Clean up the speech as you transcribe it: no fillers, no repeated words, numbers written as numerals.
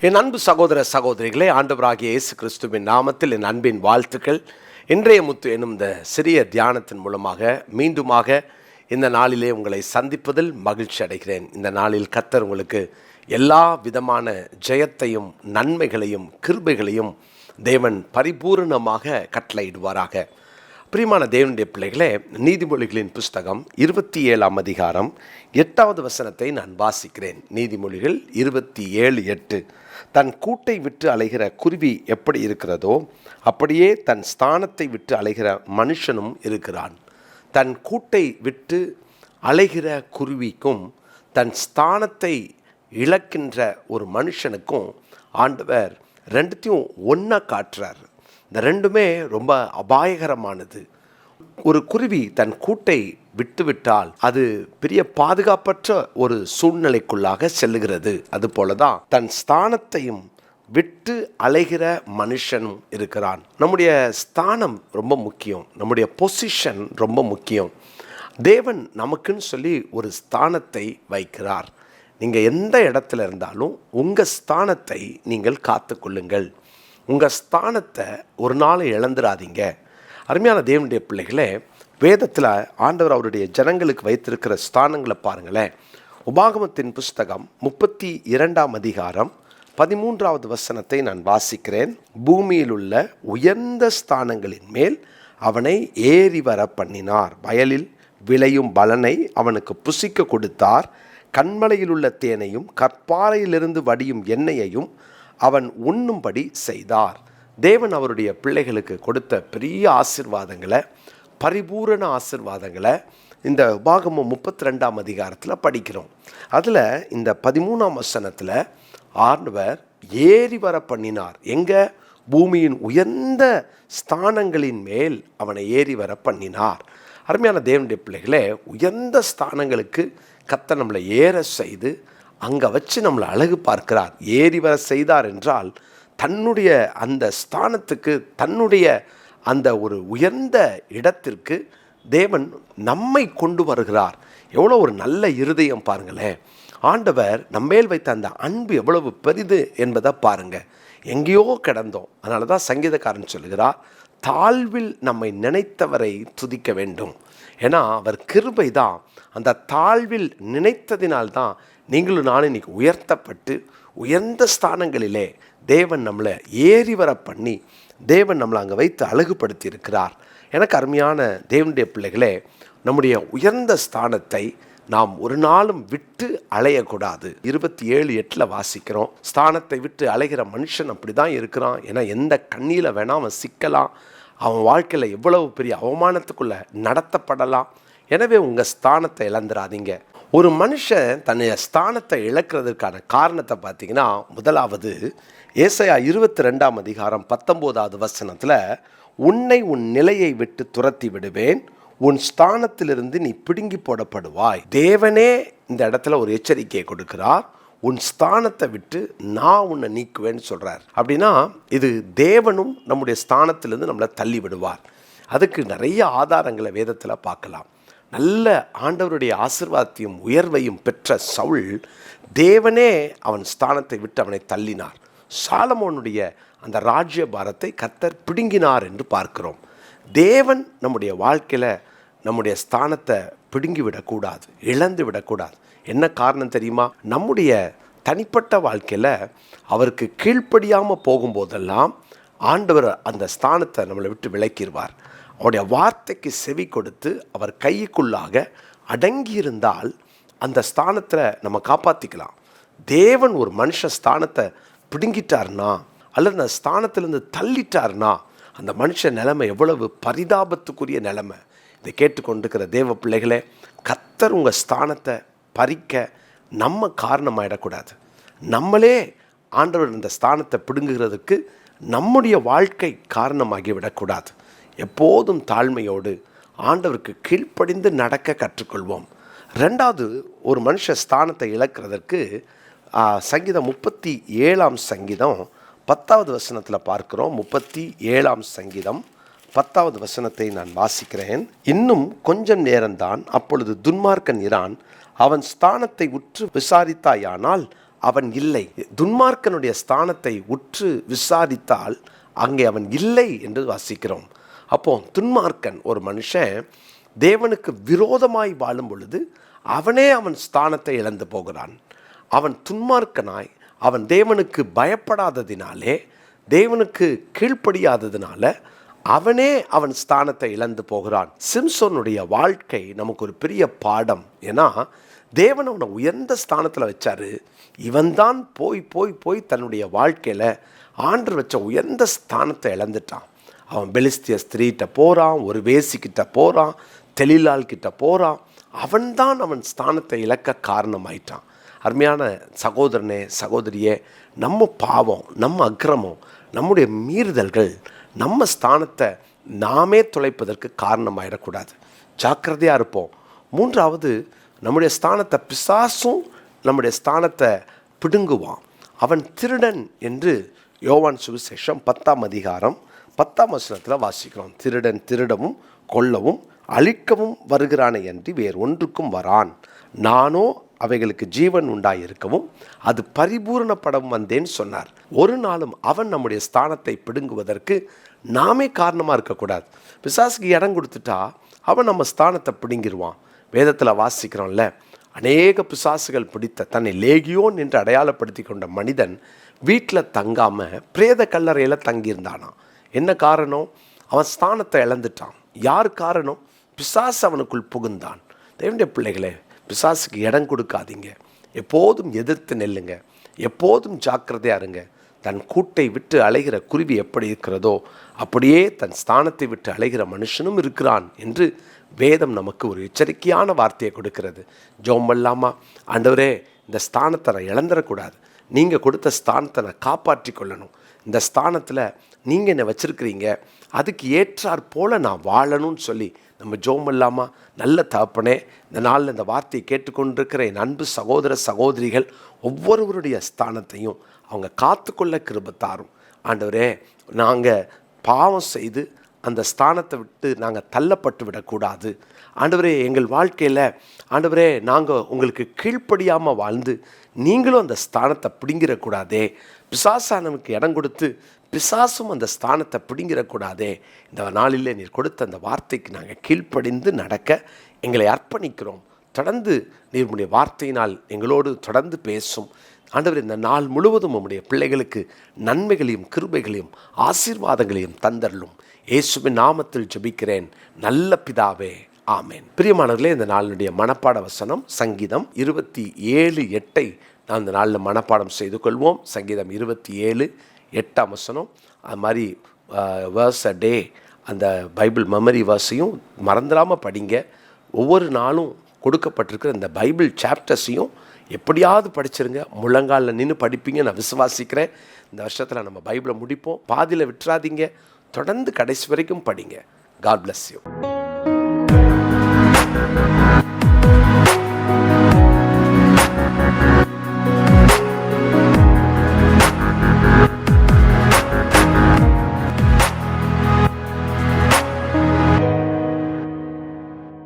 என் அன்பு சகோதர சகோதரிகளே, ஆண்டவராகிய இயேசு கிறிஸ்துவின் நாமத்தில் என் அன்பின் வாழ்த்துக்கள். இன்றைய முத்து என்னும் இந்த சிறிய தியானத்தின் மூலமாக மீண்டுமாக இந்த நாளிலே உங்களை சந்திப்பதில் மகிழ்ச்சி அடைகிறேன். இந்த நாளில் கர்த்தர் உங்களுக்கு எல்லா விதமான ஜெயத்தையும் நன்மைகளையும் கிருபைகளையும் தேவன் பரிபூரணமாக கட்டளையிடுவாராக. பிரியமான தேவனுடைய பிள்ளைகளே, நீதிமொழிகளின் புஸ்தகம் 27ஆம் அதிகாரம் 8வது வசனத்தை நான் வாசிக்கிறேன். நீதிமொழிகள் 27:8. தன் கூட்டை விட்டு அலைகிற குருவி எப்படி இருக்கிறதோ அப்படியே தன் ஸ்தானத்தை விட்டு அலைகிற மனுஷனும் இருக்கிறான். தன் கூட்டை விட்டு அலைகிற குருவிக்கும் தன் ஸ்தானத்தை இழக்கின்ற ஒரு மனுஷனுக்கும் ஆண்டவர் ரெண்டுத்தையும் ஒன்றா காட்டுறார். இந்த ரெண்டுமே ரொம்ப அபாயகரமானது. ஒரு குருவி தன் கூட்டை விட்டுவிட்டால் அது பெரிய பாதுகாப்பற்ற ஒரு சூழ்நிலைக்குள்ளாக செல்லுகிறது. அதுபோல தான் தன் ஸ்தானத்தையும் விட்டு அலைகிற மனுஷனும் இருக்கிறான். நம்முடைய ஸ்தானம் ரொம்ப முக்கியம், நம்முடைய பொசிஷன் ரொம்ப முக்கியம். தேவன் நமக்குன்னு சொல்லி ஒரு ஸ்தானத்தை வைக்கிறார். நீங்கள் எந்த இடத்துல இருந்தாலும் உங்கள் ஸ்தானத்தை நீங்கள் காத்து கொள்ளுங்கள். உங்கள் ஸ்தானத்தை ஒரு நாள் இழந்துடாதீங்க. அருமையான தேவனுடைய பிள்ளைகளே, வேதத்தில் ஆண்டவர் அவருடைய ஜனங்களுக்கு வைத்திருக்கிற ஸ்தானங்களை பாருங்களேன். உபாகமத்தின் புஸ்தகம் 32ஆம் அதிகாரம் 13வது வசனத்தை நான் வாசிக்கிறேன். பூமியில் உள்ள உயர்ந்த ஸ்தானங்களின் மேல் அவனை ஏறி வர பண்ணினார். வயலில் விளையும் பலனை அவனுக்கு புசிக்க கொடுத்தார். கண்மலையில் உள்ள தேனையும் கற்பாறையிலிருந்து வடியும் எண்ணெயையும் அவன் உண்ணும்படி செய்தார். தேவன் அவருடைய பிள்ளைகளுக்கு கொடுத்த பெரிய ஆசீர்வாதங்களை, பரிபூரண ஆசீர்வாதங்களை இந்த உபாகமம் 32ஆம் அதிகாரத்தில் படிக்கிறோம். அதில் இந்த 13ஆம் வசனத்தில் ஆண்டவர் ஏறி வர பண்ணினார். எங்கே? பூமியின் உயர்ந்த ஸ்தானங்களின் மேல் அவனை ஏறி வர பண்ணினார். அருமையான தேவனுடைய பிள்ளைகளே, உயர்ந்த ஸ்தானங்களுக்கு கர்த்தர் நம்மளை ஏற செய்து அங்கே வச்சு நம்மளை அழகு பார்க்கிறார். ஏறி வர செய்தார் என்றால் தன்னுடைய அந்த ஸ்தானத்துக்கு, தன்னுடைய அந்த ஒரு உயர்ந்த இடத்திற்கு தேவன் நம்மை கொண்டு வருகிறார். எவ்வளோ ஒரு நல்ல இருதயம் பாருங்களேன். ஆண்டவர் நம்மேல் வைத்த அந்த அன்பு எவ்வளவு பெரிது என்பதை பாருங்கள். எங்கேயோ கிடந்தோம். அதனால தான் சங்கீதக்காரன் சொல்லுகிறார், தாழ்வில் நம்மை நினைத்தவரை துதிக்க வேண்டும். ஏன்னா அவர் கிருபை தான். அந்த தாழ்வில் நினைத்ததினால்தான் நீங்களும் நானும் இன்னைக்கு உயர்த்தப்பட்டு உயர்ந்த ஸ்தானங்களிலே தேவன் நம்மளை ஏறி வர பண்ணி தேவன் நம்மளை அங்கே வைத்து அழகுபடுத்தி இருக்கிறார். எனக்கு அருமையான தேவனுடைய பிள்ளைகளே, நம்முடைய உயர்ந்த ஸ்தானத்தை நாம் ஒரு நாளும் விட்டு அலையக்கூடாது. 27:8 வாசிக்கிறோம், ஸ்தானத்தை விட்டு அலைகிற மனுஷன் அப்படி தான் இருக்கிறான். ஏன்னா எந்த கண்ணியில் வேணால் அவன் சிக்கலாம், அவன் வாழ்க்கையில் எவ்வளவு பெரிய அவமானத்துக்குள்ளே நடத்தப்படலாம். எனவே உங்கள் ஸ்தானத்தை இழந்துடாதீங்க. ஒரு மனுஷன் தன்னுடைய ஸ்தானத்தை இழக்கிறதுக்கான காரணத்தை பார்த்தீங்கன்னா, முதலாவது ஏசாயா 22ஆம் அதிகாரம் 19வது வசனத்தில், உன்னை உன் நிலையை விட்டு துரத்தி விடுவேன், உன் ஸ்தானத்திலிருந்து நீ பிடுங்கி போடப்படுவாய். தேவனே இந்த இடத்துல ஒரு எச்சரிக்கையை கொடுக்கிறார். உன் ஸ்தானத்தை விட்டு நான் உன்னை நீக்குவேன்னு சொல்கிறார். அப்படின்னா இது தேவனும் நம்முடைய ஸ்தானத்திலிருந்து நம்மளை தள்ளி விடுவார். அதுக்கு நிறைய ஆதாரங்களை வேதத்தில் பார்க்கலாம். நல்ல ஆண்டவருடைய ஆசீர்வாதத்தையும் உயர்வையும் பெற்ற சவுல், தேவனே அவன் ஸ்தானத்தை விட்டு அவனை தள்ளினார். சாலமோனுடைய அந்த ராஜ்ய பாரத்தை கர்த்தர் பிடுங்கினார் என்று பார்க்கிறோம். தேவன் நம்முடைய வாழ்க்கையில் நம்முடைய ஸ்தானத்தை பிடுங்கி விடக்கூடாது, இழந்து விடக்கூடாது. என்ன காரணம் தெரியுமா? நம்முடைய தனிப்பட்ட வாழ்க்கையில் அவருக்கு கீழ்ப்படியாமல் போகும்போதெல்லாம் ஆண்டவர் அந்த ஸ்தானத்தை நம்மளை விட்டு விலக்கிடுவார். அவருடைய வார்த்தைக்கு செவி கொடுத்து அவர் கைக்குள்ளாக அடங்கியிருந்தால் அந்த ஸ்தானத்தில் நம்ம காப்பாற்றிக்கலாம். தேவன் ஒரு மனுஷ ஸ்தானத்தை பிடுங்கிட்டார்னா அல்லது அந்த ஸ்தானத்திலேருந்து தள்ளிட்டார்னா அந்த மனுஷ நிலைமை எவ்வளவு பரிதாபத்துக்குரிய நிலைமை. இதை கேட்டுக்கொண்டிருக்கிற தேவ பிள்ளைகளே, கர்த்தர் உங்கள் ஸ்தானத்தை பறிக்க நம்ம காரணமாயிடக்கூடாது. நம்மளே ஆண்டவர் இந்த ஸ்தானத்தை பிடுங்குகிறதுக்கு நம்முடைய வாழ்க்கை காரணமாகி விடக்கூடாது. எப்போதும் தாழ்மையோடு ஆண்டவருக்கு கீழ்ப்படிந்து நடக்க கற்றுக்கொள்வோம். ரெண்டாவது, ஒரு மனுஷ ஸ்தானத்தை இழக்கிறதற்கு சங்கீதம் 37ஆம் சங்கீதம் 10வது வசனத்தில் பார்க்கிறோம். 37ஆம் சங்கீதம் 10வது வசனத்தை நான் வாசிக்கிறேன். இன்னும் கொஞ்சம் நேரம்தான், அப்பொழுது துன்மார்க்கன் இரான், அவன் ஸ்தானத்தை உற்று விசாரித்தாயானால் அவன் இல்லை. துன்மார்க்கனுடைய ஸ்தானத்தை உற்று விசாரித்தால் அங்கே அவன் இல்லை என்று வாசிக்கிறோம். அப்போ துன்மார்க்கன் ஒரு மனுஷன் தேவனுக்கு விரோதமாய் வாழும் பொழுது அவனே அவன் ஸ்தானத்தை இழந்து போகிறான். அவன் துன்மார்க்கனாய் அவன் தேவனுக்கு பயப்படாததினாலே, தேவனுக்கு கீழ்ப்படியாததினால அவனே அவன் ஸ்தானத்தை இழந்து போகிறான். சிம்சோனுடைய வாழ்க்கை நமக்கு ஒரு பெரிய பாடம். ஏன்னா தேவன் அவனை உயர்ந்த ஸ்தானத்தில் வச்சாரு. இவன்தான் போய் போய் போய் தன்னுடைய வாழ்க்கையில் ஆண்டவர் வச்ச உயர்ந்த ஸ்தானத்தை இழந்துட்டான். அவன் பெலிஸ்திய ஸ்திரீகிட்ட போகிறான், ஒரு வேசிக்கிட்ட போகிறான், தெளிலால் கிட்ட போகிறான். அவன்தான் அவன் ஸ்தானத்தை இழக்க காரணமாயிட்டான். அருமையான சகோதரனே சகோதரியே, நம்ம பாவம், நம்ம அக்கிரமம், நம்முடைய மீறுதல்கள் நம்ம ஸ்தானத்தை நாமே தொலைப்பதற்கு காரணமாயிடக்கூடாது. ஜாக்கிரதையாக இருப்போம். மூன்றாவது, நம்முடைய ஸ்தானத்தை பிசாசும் நம்முடைய ஸ்தானத்தை பிடுங்குவான். அவன் திருடன் என்று யோவான் சுவிசேஷம் 10ஆம் அதிகாரம் 10ஆம் வசனத்தில் வாசிக்கிறோம். திருடன் திருடவும் கொல்லவும் அழிக்கவும் வருகிறானே அன்றி வேறு ஒன்றுக்கும் வரான். நானோ அவைகளுக்கு ஜீவன் உண்டாயிருக்கவும் அது பரிபூரணப்படவும் வந்தேன்னு சொன்னார். ஒரு நாளும் அவன் நம்முடைய ஸ்தானத்தை பிடுங்குவதற்கு நாமே காரணமாக இருக்கக்கூடாது. பிசாசுக்கு இடம் கொடுத்துட்டா அவன் நம்ம ஸ்தானத்தை பிடுங்கிடுவான். வேதத்தில் வாசிக்கிறோம்ல, அநேக பிசாசுகள் பிடித்த தன்னை லேகியோன் என்று அடையாளப்படுத்தி கொண்ட மனிதன் வீட்டில் தங்காமல் பிரேத கல்லறையில் தங்கியிருந்தானான். என்ன காரணம்? அவன் ஸ்தானத்தை இழந்துட்டான். யார் காரணம்? பிசாசு அவனுக்குள் புகுந்தான். தேவனுடைய பிள்ளைகளே, பிசாசுக்கு இடம் கொடுக்காதீங்க. எப்போதும் எதிர்த்து நெல்லுங்க. எப்போதும் ஜாக்கிரதையாக இருங்க. தன் கூட்டை விட்டு அலைகிற குருவி எப்படி இருக்கிறதோ அப்படியே தன் ஸ்தானத்தை விட்டு அலைகிற மனுஷனும் இருக்கிறான் என்று வேதம் நமக்கு ஒரு எச்சரிக்கையான வார்த்தையை கொடுக்கிறது. ஜெபம் பண்ணலாமா? ஆண்டவரே, இந்த ஸ்தானத்தை நான் இழந்துடக்கூடாது. நீங்கள் கொடுத்த ஸ்தானத்தை நான் காப்பாற்றி கொள்ளணும். இந்த ஸ்தானத்தில் நீங்கள் என்னை வச்சுருக்கிறீங்க, அதுக்கு ஏற்றாற் போல் நான் வாழணும்னு சொல்லி நம்ம ஜெபம் பண்ணலாமா? நல்ல தகப்பனே, இந்த நாளில் இந்த வார்த்தையை கேட்டுக்கொண்டிருக்கிற என் அன்பு சகோதர சகோதரிகள் ஒவ்வொருவருடைய ஸ்தானத்தையும் அவங்க காத்துக்கொள்ள கிருபை தாரும். ஆண்டவரே, நாங்கள் பாவம் செய்து அந்த ஸ்தானத்தை விட்டு நாங்கள் தள்ளப்பட்டு விடக்கூடாது. ஆண்டவரே, எங்கள் வாழ்க்கையில் ஆண்டவரே நாங்கள் உங்களுக்கு கீழ்ப்படியாமல் வாழ்ந்து நீங்களும் அந்த ஸ்தானத்தை பிடுங்கிடக்கூடாதே. பிசாசானவனுக்கு இடம் கொடுத்து பிசாசும் அந்த ஸ்தானத்தை பிடுங்கிடக்கூடாதே. இந்த நாளில் நீர் கொடுத்த அந்த வார்த்தைக்கு நாங்கள் கீழ்ப்படிந்து நடக்க எங்களை அர்ப்பணிக்கிறோம். தொடர்ந்து நீருடைய வார்த்தையினால் எங்களோடு தொடர்ந்து பேசும். ஆண்டவர், இந்த நாள் முழுவதும் உம்முடைய பிள்ளைகளுக்கு நன்மைகளையும் கிருபைகளையும் ஆசீர்வாதங்களையும் தந்தருளும். இயேசுவின் நாமத்தில் ஜெபிக்கிறேன் நல்ல பிதாவே, ஆமேன். பிரியமானவர்களே, இந்த நாளினுடைய மனப்பாட வசனம் சங்கீதம் 27:8 நான் இந்த நாளில் மனப்பாடம் செய்து கொள்வோம். சங்கீதம் 27:8 வசனம். அது மாதிரி வேர்ஸ் அ டே, அந்த பைபிள் மெமரி வேர்ஸையும் மறந்துடாமல் படிங்க. ஒவ்வொரு நாளும் கொடுக்கப்பட்டிருக்கிற இந்த பைபிள் சாப்டர்ஸையும் எப்படியாவது படிச்சிருங்க. முழங்காலில் நின்று படிப்பீங்க, நான் விசுவாசிக்கிறேன். இந்த வருஷத்தில் நம்ம பைபிளை முடிப்போம். பாதியில் விட்டுறாதீங்க, தொடர்ந்து கடைசி வரைக்கும் படிங்க. God bless you.